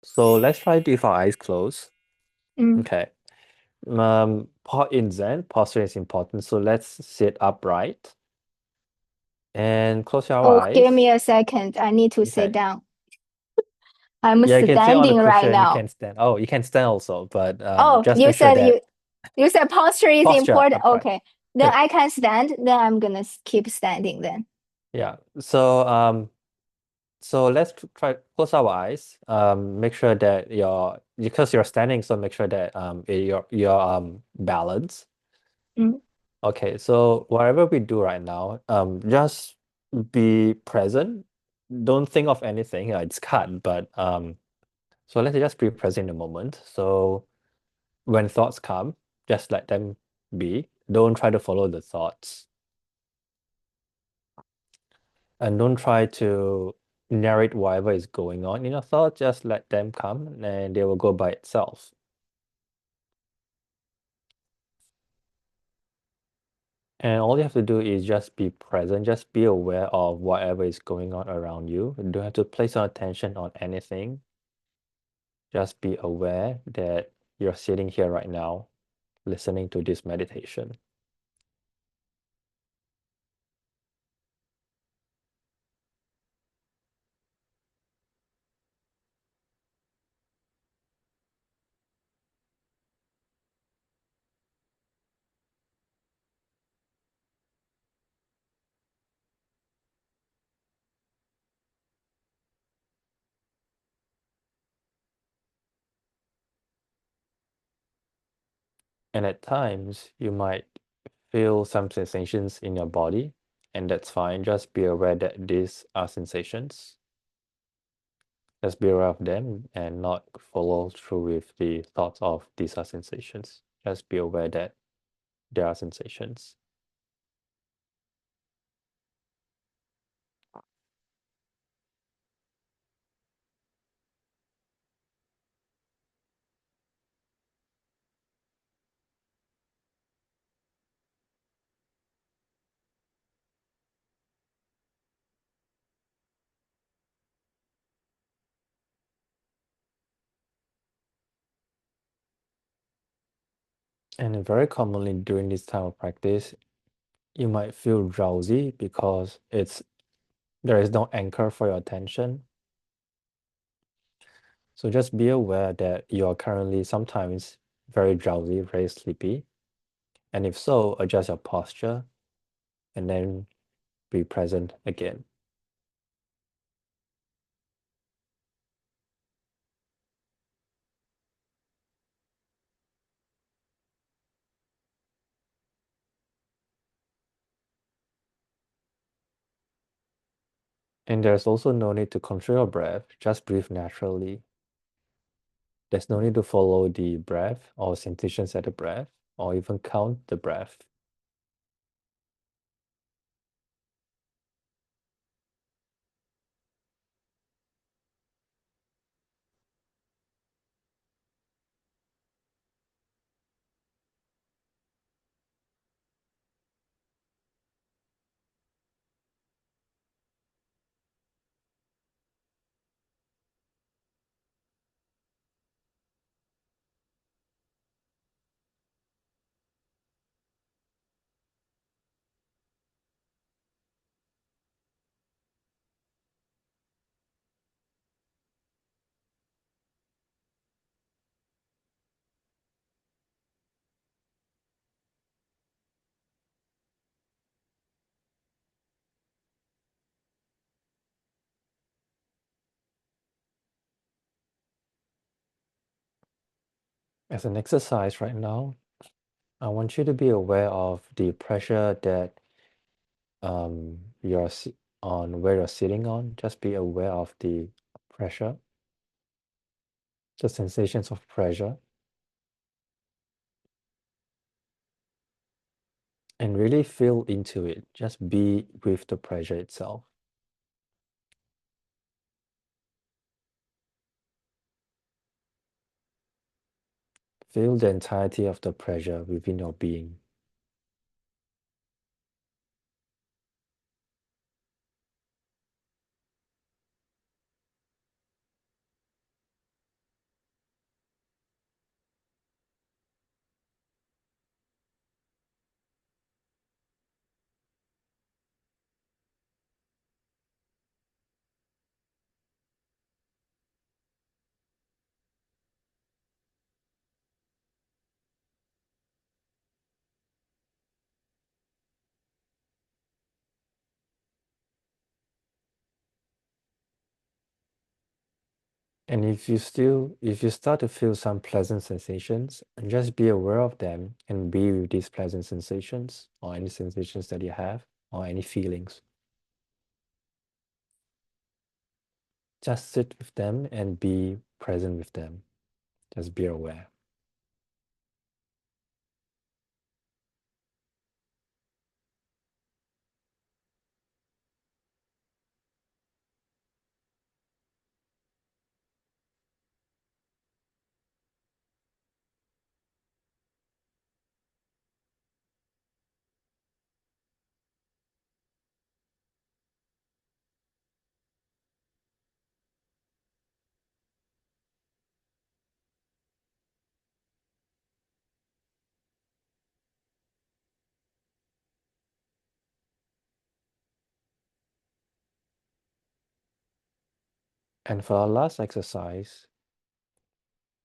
So let's try to with our eyes closed. Mm. Okay. In Zen, posture is important. So let's sit upright and close our Oh, give me eyes. a second. I need to sit Okay. down. I'm Yeah, you can sit on the standing right cushion. You now. can stand. Oh, you can stand also, but Oh, just make sure that you said posture is posture important. upright. Okay. Then I can stand. Then I'm gonna keep standing then. Yeah. So let's try close our eyes. Make sure that because you're standing, so make sure that your balance. Mm. Okay, so whatever we do right now, just be present. Don't think of anything. It's cut, but so let's just be present in the moment. So when thoughts come, just let them be. Don't try to follow the thoughts, and don't try to narrate whatever is going on in your thoughts. Just let them come, and they will go by itself. And all you have to do is just be present, just be aware of whatever is going on around you. You don't have to place your attention on anything. Just be aware that you're sitting here right now, listening to this meditation. And at times, you might feel some sensations in your body, and that's fine. Just be aware that these are sensations. Just be aware of them and not follow through with the thoughts of these are sensations. Just be aware that there are sensations. And very commonly during this time of practice, you might feel drowsy because there is no anchor for your attention. So just be aware that you are currently sometimes very drowsy, very sleepy. And if so, adjust your posture and then be present again. And there's also no need to control your breath, just breathe naturally. There's no need to follow the breath or sensations at the breath or even count the breath. As an exercise right now, I want you to be aware of the pressure that you're on where you're sitting on. Just be aware of the pressure, the sensations of pressure, and really feel into it. Just be with the pressure itself. Feel the entirety of the pressure within your being. And if you start to feel some pleasant sensations, just be aware of them and be with these pleasant sensations or any sensations that you have or any feelings. Just sit with them and be present with them. Just be aware. And for our last exercise,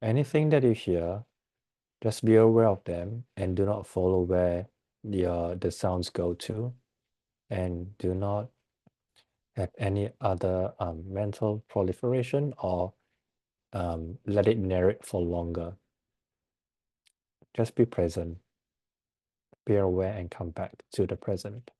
anything that you hear, just be aware of them and do not follow where the sounds go to, and do not have any other mental proliferation or let it narrate for longer. Just be present, be aware, and come back to the present.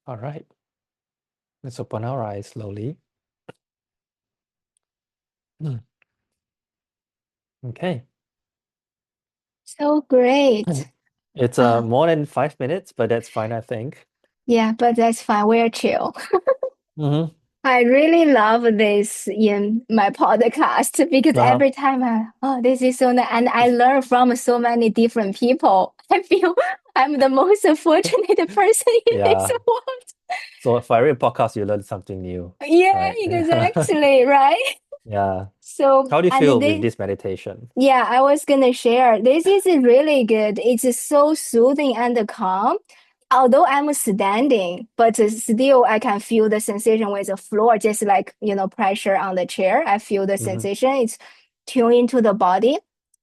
All right, let's open our eyes slowly. Okay. So great. It's Ah, more than 5 minutes, but that's fine, I think. yeah, but that's fine. We're chill. Mm-hmm. I really love this in my podcast because Uh-huh. every time this is so nice, and I learn from so many different people. I feel I'm the most fortunate person in this Yeah. world. So for every podcast, you learn something new, Yeah, right? exactly, right? Yeah. So, How do you and feel with this, this meditation? yeah, I was gonna share. This is really good. It's so soothing and calm. Although I'm standing, but still I can feel the sensation with the floor, just like, pressure on the chair. I feel the Mm-hmm. sensation. It's tuned into the body.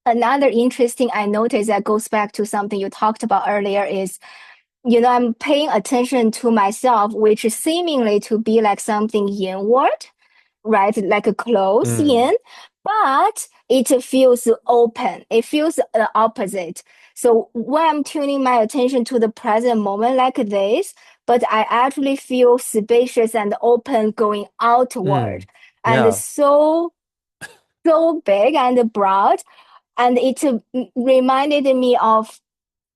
Another interesting I noticed that goes back to something you talked about earlier is, I'm paying attention to myself, which is seemingly to be like something inward, right? Like a close Mm. in, but it feels open. It feels the opposite. So when I'm tuning my attention to the present moment like this, but I actually feel spacious and open going outward. Mm. And Yeah. so big and broad. And it reminded me of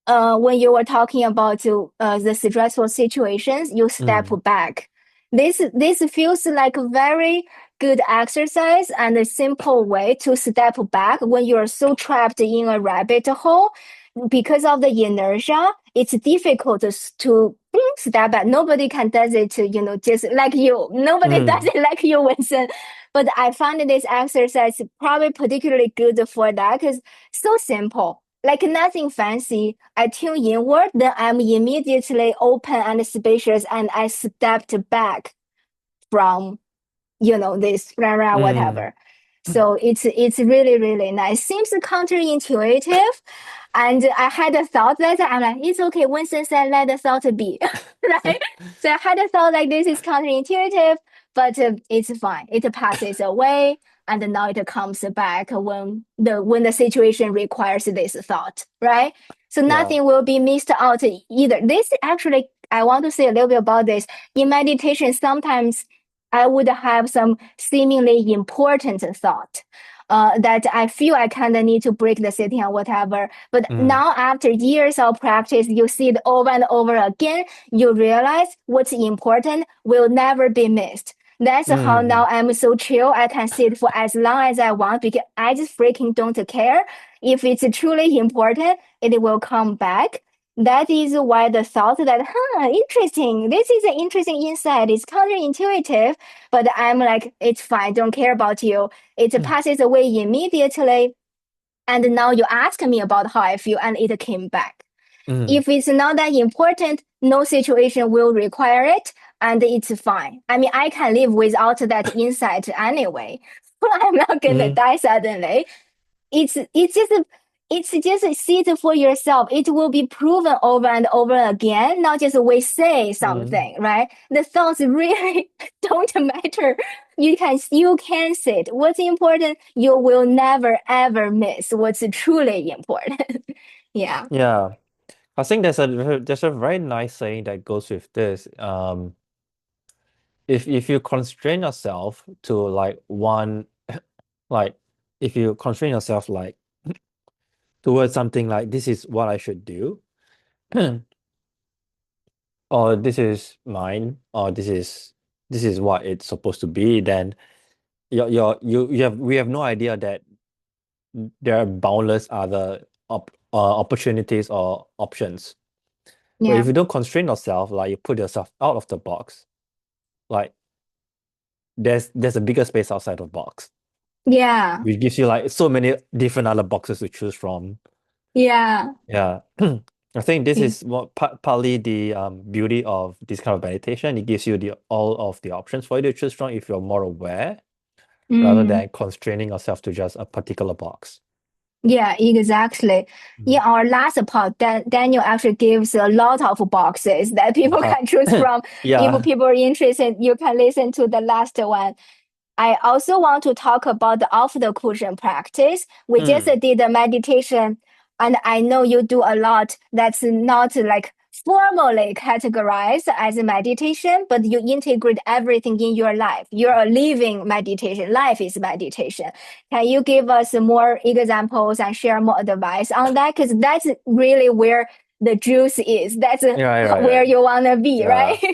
when you were talking about the stressful situations, you step Mm. back. This feels like a very good exercise and a simple way to step back when you are so trapped in a rabbit hole. Because of the inertia, it's difficult to step back. Nobody can does it, just like you. Nobody does Mm. it like you, Winston. But I find this exercise probably particularly good for that because so simple, like nothing fancy. I tune inward, then I'm immediately open and spacious, and I stepped back from, this rah, rah, Mm. whatever. So it's really, really nice. Seems counterintuitive. And I had a thought that I'm like, it's okay. Winston said, let the thought be, right? So I had a thought like this is counterintuitive, but it's fine. It passes away. and now it comes back when the situation requires this thought, right? So Yeah. nothing will be missed out either. This actually, I want to say a little bit about this. In meditation, sometimes I would have some seemingly important thought. That I feel I kind of need to break the sitting or whatever. But Mm. now, after years of practice, you see it over and over again. You realize what's important will never be missed. That's how now Mm. I'm so chill. I can sit for as long as I want because I just freaking don't care. If it's truly important, it will come back. That is why the thought that, interesting, this is an interesting insight. It's counterintuitive, but I'm like, it's fine. Don't care about you. It Mm. passes away immediately. And now you ask me about how I feel, and it came back. Mm. If it's not that important, no situation will require it, and it's fine. I mean, I can live without that insight anyway. I'm not gonna Mm. die suddenly. It's just see it for yourself. It will be proven over and over again, not just we say Mm. something, right? The thoughts really don't matter. You can see it. What's important, you will never ever miss what's truly important. Yeah. Yeah. I think there's a very nice saying that goes with this. If you constrain yourself to like one like if you constrain yourself like towards something like this is what I should do, or this is mine, or this is what it's supposed to be, then we have no idea that there are boundless other opportunities or options. But Yeah. if you don't constrain yourself, like you put yourself out of the box, like there's a bigger space outside of the box, Yeah. which gives you like so many different other boxes to choose from. Yeah. Yeah. I think this is what partly the beauty of this kind of meditation. It gives you the all of the options for you to choose from if you're more aware rather Mm. than constraining yourself to just a particular box. Yeah, exactly. In Mm. our last part, Daniel actually gives a lot of boxes that people Uh-huh. can choose from. If Yeah. people are interested, you can listen to the last one. I also want to talk about the off the cushion practice. We just Mm. did a meditation, and I know you do a lot that's not like formally categorized as a meditation, but you integrate everything in your life. You're a living meditation. Life is meditation. Can you give us more examples and share more advice on that? Because that's really where the juice is. That's Yeah, right, where right. you want to be, right? Yeah.